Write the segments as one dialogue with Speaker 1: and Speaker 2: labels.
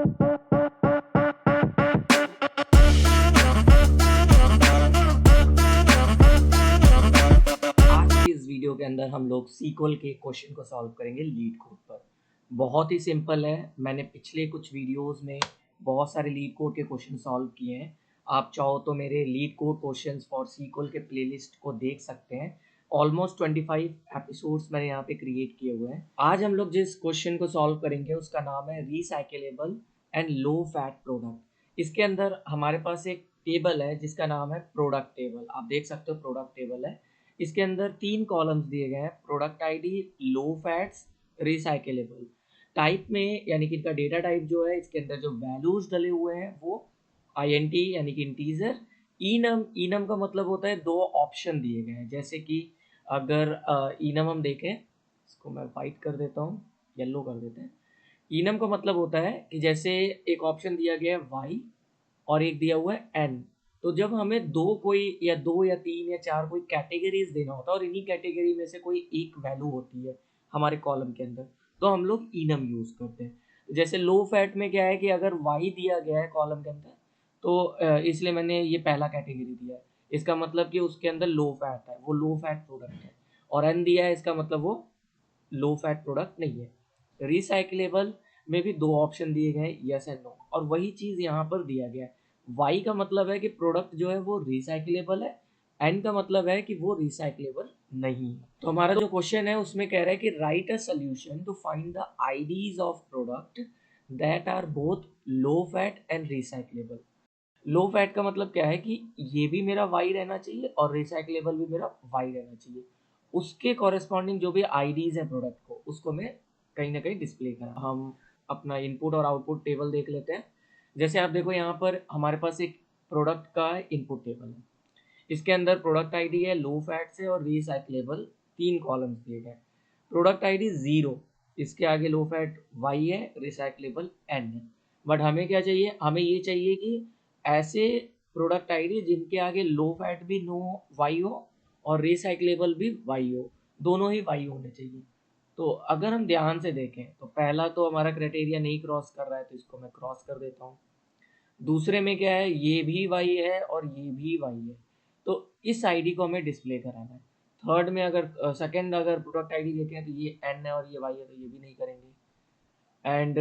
Speaker 1: आज की इस वीडियो के अंदर हम लोग सीक्वल के क्वेश्चन को सॉल्व करेंगे लीड कोड पर। बहुत ही सिंपल है, मैंने पिछले कुछ वीडियोस में बहुत सारे लीड कोड के क्वेश्चन सॉल्व किए हैं। आप चाहो तो मेरे LeetCode questions for SQL के प्लेलिस्ट को देख सकते हैं। ऑलमोस्ट 25 एपिसोड्स मैंने यहाँ पे क्रिएट किए हुए हैं। आज हम लोग जिस क्वेश्चन को सॉल्व करेंगे उसका नाम है रिसाइकेलेबल एंड लो फैट प्रोडक्ट। इसके अंदर हमारे पास एक टेबल है जिसका नाम है प्रोडक्ट टेबल। आप देख सकते हो प्रोडक्ट टेबल है। इसके अंदर 3 कॉलम्स दिए गए हैं, प्रोडक्ट आईडी, लो फैट्स, रिसाइकेलेबल। टाइप में यानी कि इनका डेटा टाइप जो है, इसके अंदर जो वैल्यूज डले हुए हैं वो INT यानी कि इंटीजर। इनम का मतलब होता है 2 ऑप्शन दिए गए हैं। जैसे कि अगर इनम हम देखें, इसको मैं वाइट कर देता हूँ, येलो कर देते हैं। इनम का मतलब होता है कि जैसे एक ऑप्शन दिया गया है y और एक दिया हुआ है n। तो जब हमें दो या तीन या चार कोई कैटेगरीज देना होता है और इन्हीं कैटेगरी में से कोई एक वैल्यू होती है हमारे कॉलम के अंदर, तो हम लोग इनम यूज करते हैं। जैसे लो फैट में क्या है कि अगर y दिया गया है कॉलम के अंदर, तो इसलिए मैंने ये पहला कैटेगरी दिया है। इसका मतलब कि उसके अंदर लो फैट है, वो लो फैट प्रोडक्ट है। और n दिया है, इसका मतलब वो लो फैट प्रोडक्ट नहीं है। रिसाइकलेबल में भी 2 ऑप्शन दिए गए, यस एंड नो, और वही चीज यहाँ पर दिया गया है। वाई का मतलब है कि प्रोडक्ट जो है वो रिसाइकलेबल है, एन का मतलब है कि वो रिसाइकलेबल नहीं है। तो हमारा जो क्वेश्चन है उसमें कह रहा है कि write a solution to find the IDs of product that are both low fat and recyclable. Low fat का मतलब क्या है कि ये भी मेरा वाई रहना चाहिए और रिसाइकलेबल भी मेरा वाई रहना चाहिए। उसके कॉरेस्पॉन्डिंग जो भी आईडीज है प्रोडक्ट को, उसको मैं कहीं ना कहीं डिस्प्ले करा। हम अपना इनपुट और आउटपुट टेबल देख लेते हैं। जैसे आप देखो यहाँ पर हमारे पास एक प्रोडक्ट का इनपुट टेबल है। इसके अंदर प्रोडक्ट आईडी है, लो फैट से और रिसाइकलेबल 3 कॉलम्स दिए गए। प्रोडक्ट आईडी 0, इसके आगे लो फैट y है, रिसाइकलेबल n है। बट हमें क्या चाहिए, हमें ये चाहिए कि ऐसे प्रोडक्ट आईडी जिनके आगे लो फैट भी नो y हो और रिसाइकलेबल भी y हो, दोनों ही y होने चाहिए। तो अगर हम ध्यान से देखें तो पहला तो हमारा क्राइटेरिया नहीं क्रॉस कर रहा है, तो इसको मैं क्रॉस कर देता हूँ। दूसरे में क्या है, ये भी वाई है और ये भी वाई है, तो इस आईडी को हमें डिस्प्ले कराना है। थर्ड में अगर सेकंड अगर प्रोडक्ट आईडी देते हैं तो ये एन है और ये वाई है, तो ये भी नहीं करेंगे। एंड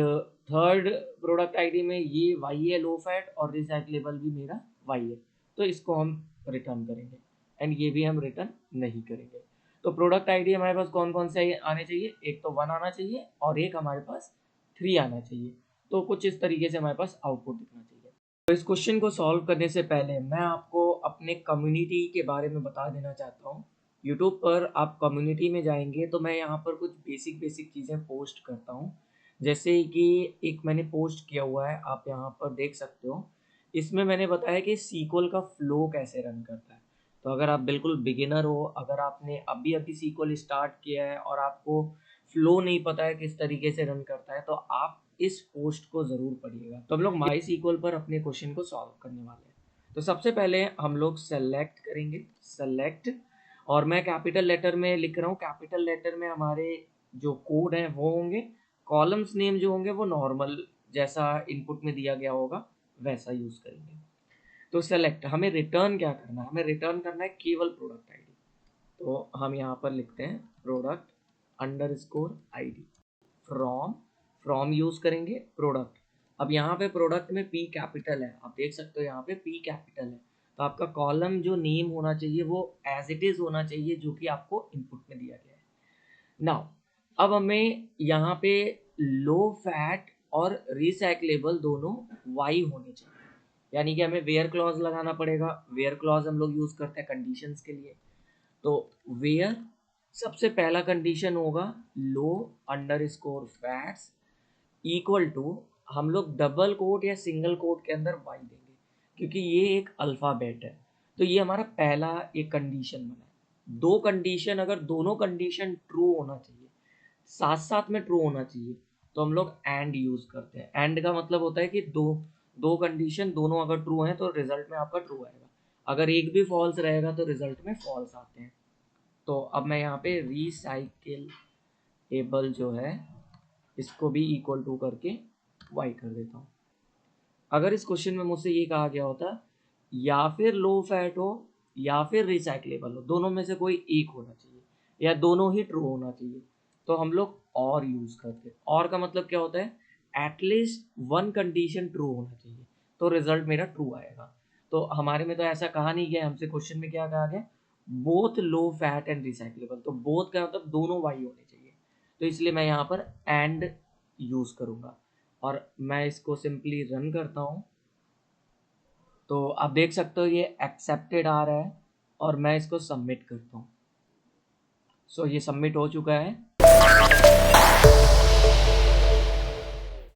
Speaker 1: थर्ड प्रोडक्ट आईडी में ये वाई है लो फैट और रिसाइकलेबल भी मेरा वाई है, तो इसको हम रिटर्न करेंगे। एंड ये भी हम रिटर्न नहीं करेंगे। तो प्रोडक्ट आईडी हमारे पास कौन कौन से आने चाहिए, एक तो 1 आना चाहिए और एक हमारे पास 3 आना चाहिए। तो कुछ इस तरीके से हमारे पास आउटपुट दिखना चाहिए। तो इस क्वेश्चन को सॉल्व करने से पहले मैं आपको अपने कम्युनिटी के बारे में बता देना चाहता हूँ। यूट्यूब पर आप कम्युनिटी में जाएंगे तो मैं यहाँ पर कुछ बेसिक बेसिक चीज़ें पोस्ट करता हूँ। जैसे कि एक मैंने पोस्ट किया हुआ है, आप यहाँ पर देख सकते हो। इसमें मैंने बताया कि सीक्वल का फ्लो कैसे रन करता है। तो अगर आप बिल्कुल बिगिनर हो, अगर आपने अभी अभी सीक्वल स्टार्ट किया है और आपको फ्लो नहीं पता है किस तरीके से रन करता है, तो आप इस पोस्ट को ज़रूर पढ़िएगा। तो हम लोग माई सीक्वल पर अपने क्वेश्चन को सॉल्व करने वाले हैं। तो सबसे पहले हम लोग सेलेक्ट करेंगे, सेलेक्ट, और मैं कैपिटल लेटर में लिख रहा हूँ। कैपिटल लेटर में हमारे जो कोड हैं वो होंगे, कॉलम्स नेम जो होंगे वो नॉर्मल जैसा इनपुट में दिया गया होगा वैसा यूज़ करेंगे। तो सेलेक्ट, हमें रिटर्न क्या करना है, हमें रिटर्न करना है केवल प्रोडक्ट आईडी। तो हम यहाँ पर लिखते हैं product underscore ID from, from use करेंगे प्रोडक्ट। अब यहाँ पे प्रोडक्ट में पी कैपिटल है, आप देख सकते हो यहाँ पे पी कैपिटल है। तो आपका कॉलम जो नेम होना चाहिए वो एज इट इज होना चाहिए जो कि आपको इनपुट में दिया गया है। नाउ अब हमें यहाँ पे लो फैट और रिसाइकलेबल दोनों वाई होने चाहिए, यानी कि हमें वेयर क्लॉज लगाना पड़ेगा। वेयर क्लॉज हम लोग यूज करते हैं कंडीशंस के लिए। तो वेयर सबसे पहला कंडीशन होगा low underscore fats equal to, हम लोग डबल कोट या सिंगल कोट के अंदर वाई देंगे क्योंकि ये एक अल्फ़ाबेट है। तो ये हमारा पहला एक कंडीशन बना है। 2 कंडीशन, अगर दोनों कंडीशन ट्रू होना चाहिए, साथ साथ में ट्रू होना चाहिए, तो हम लोग एंड यूज करते हैं। एंड का मतलब होता है कि दो दो कंडीशन दोनों अगर ट्रू हैं तो रिजल्ट में आपका ट्रू आएगा, अगर एक भी फॉल्स रहेगा तो रिजल्ट में फॉल्स आते हैं। तो अब मैं यहाँ पे रिसाइकिल एबल जो है इसको भी इक्वल टू करके वाई कर देता हूँ। अगर इस क्वेश्चन में मुझसे ये कहा गया होता या फिर लो फैट हो या फिर रिसाइक्लेबल हो, दोनों में से कोई एक होना चाहिए या दोनों ही ट्रू होना चाहिए, तो हम लोग और यूज़ करते हैं। और का मतलब क्या होता है, एटलीस्ट वन कंडीशन ट्रू होना चाहिए, तो रिजल्ट मेरा ट्रू आएगा। तो हमारे में तो ऐसा कहा नहीं गया, हमसे क्वेश्चन में क्या कहा गया, both low fat and recyclable, तो बोथ का मतलब दोनों वाई होने चाहिए, तो इसलिए मैं यहाँ पर एंड यूज़ करूँगा। और मैं इसको सिंपली रन करता हूँ, तो आप देख सकते हो ये एक्सेप्टेड आ रहा है और मैं इसको सबमिट करता हूँ। सो ये सबमिट हो चुका है।